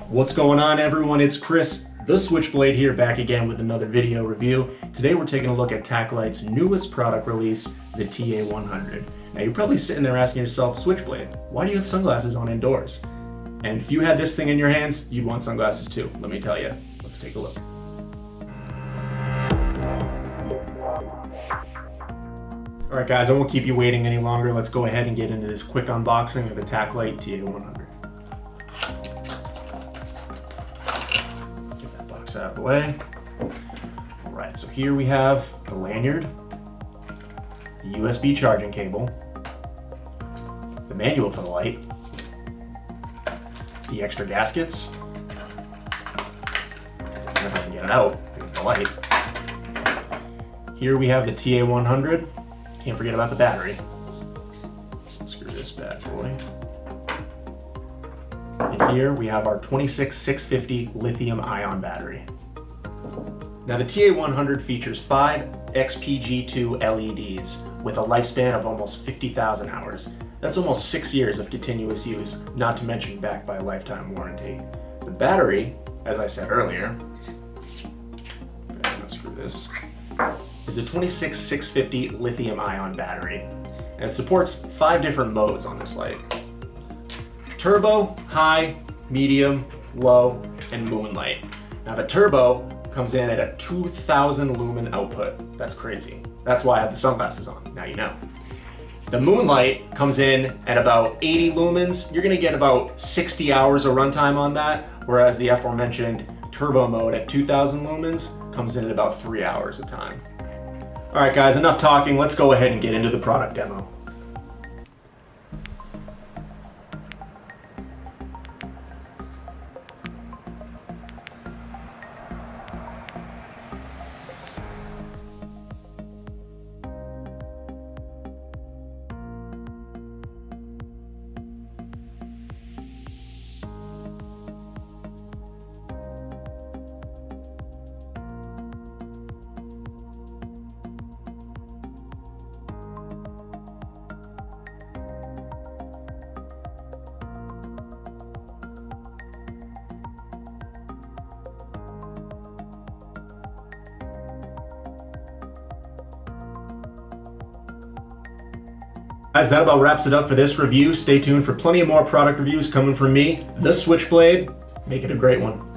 What's going on, everyone? It's Chris, the Switchblade here, back again with another video review. Today we're taking a look at Taklite's newest product release, the TA-100. Now you're probably sitting there asking yourself, Switchblade, why do you have sunglasses on indoors? And if you had this thing in your hands, you'd want sunglasses too, let me tell you. Let's take a look. Alright guys, I won't keep you waiting any longer. Let's go ahead and get into this quick unboxing of the Taklite TA-100. Get that box out of the way. Alright, so here we have the lanyard, the USB charging cable, the manual for the light, the extra gaskets, and if I can get it out, the light. Here we have the TA-100. Can't forget about the battery. Screw this bad boy. And here we have our 26650 lithium ion battery. Now the TA-100 features 5 XPG2 LEDs with a lifespan of almost 50,000 hours. That's almost 6 years of continuous use, not to mention backed by a lifetime warranty. The battery, as I said earlier, unscrew this, is a 26650 lithium ion battery, and it supports 5 different modes on this light: turbo, high, medium, low, and moonlight. Now the turbo comes in at a 2000 lumen output. That's crazy. That's why I have the sunglasses on, now you know. The moonlight comes in at about 80 lumens. You're gonna get about 60 hours of runtime on that, whereas the aforementioned turbo mode at 2000 lumens comes in at about 3 hours of time. All right guys, enough talking. Let's go ahead and get into the product demo. Guys, that about wraps it up for this review. Stay tuned for plenty of more product reviews coming from me, the Switchblade. Make it a great one.